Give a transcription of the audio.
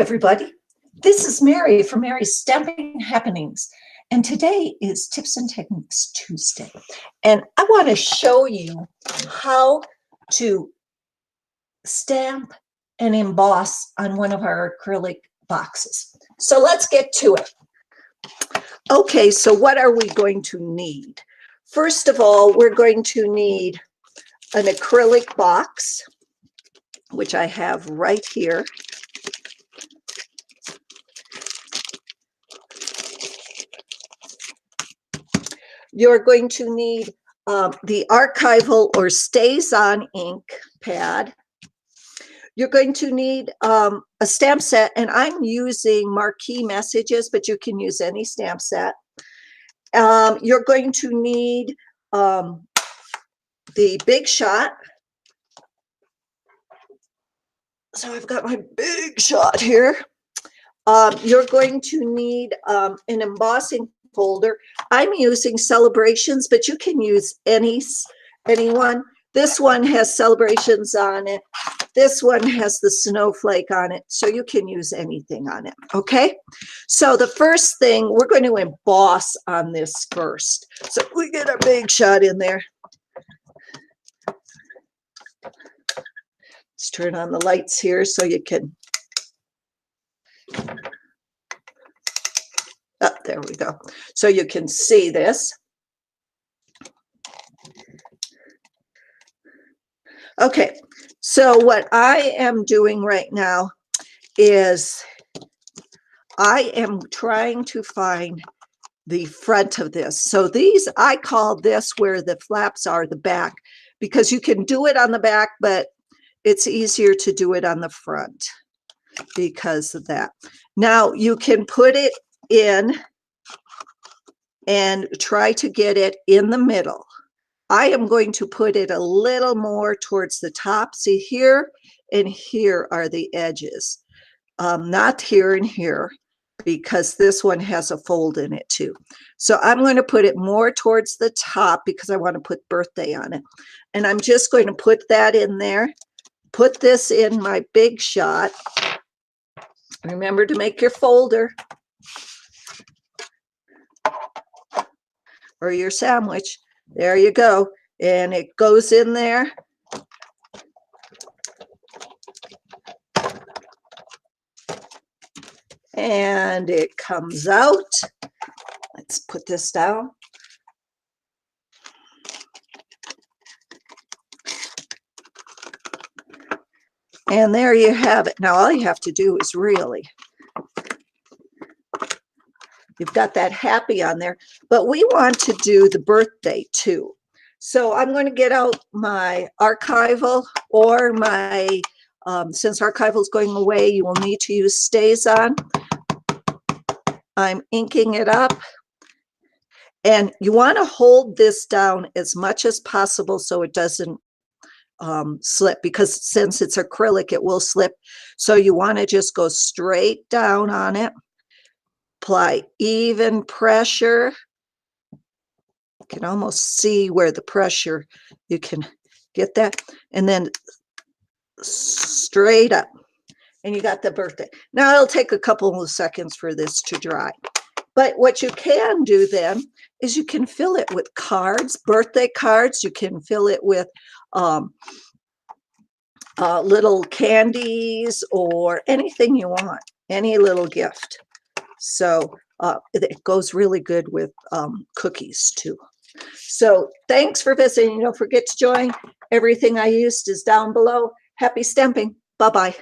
everybody. This is Mary from Mary's Stamping Happenings, and today is Tips and Techniques Tuesday. And I want to show you how to stamp and emboss on one of our acrylic boxes. So let's get to it. Okay, so what are we going to need? First of all, we're going to need an acrylic box, which I have right here. You're going to need the Archival or Stays On ink pad. You're going to need a stamp set, and I'm using Marquee messages, but you can use any stamp set. You're going to need the Big Shot. So I've got my Big Shot here. You're going to need an embossing folder. I'm using Celebrations, but you can use anyone. This one has Celebrations on it. This one has the snowflake on it, so you can use anything on it. Okay, so the first thing, we're going to emboss on this first. So we get our Big Shot in there. Let's turn on the lights here so you can. Oh, there we go. So you can see this. Okay, so what I am doing right now is I am trying to find the front of this. So these, I call this where the flaps are, the back, because you can do it on the back, but it's easier to do it on the front because of that. Now you can put it in and try to get it in the middle. I am going to put it a little more towards the top. See, here and here are the edges, not here and here, because this one has a fold in it too. So I'm going to put it more towards the top because I want to put birthday on it. And I'm just going to put that in there, put this in my Big Shot. Remember to make your folder or your sandwich. There you go. And it goes in there. And it comes out. Let's put this down. And there you have it. Now all you have to do is really, you've got that happy on there, but we want to do the birthday too. So I'm going to get out my Archival or my, since Archival is going away, you will need to use Stays On. I'm inking it up. And you want to hold this down as much as possible so it doesn't slip, because since it's acrylic, it will slip. So you want to just go straight down on it. Apply even pressure. You can almost see where the pressure, you can get that. And then straight up. And you got the birthday. Now it'll take a couple of seconds for this to dry. But what you can do then is you can fill it with cards, birthday cards. You can fill it with little candies or anything you want, any little gift. So it goes really good with cookies too. So thanks for visiting. Don't forget to join. Everything I used is down below. Happy stamping. Bye-bye.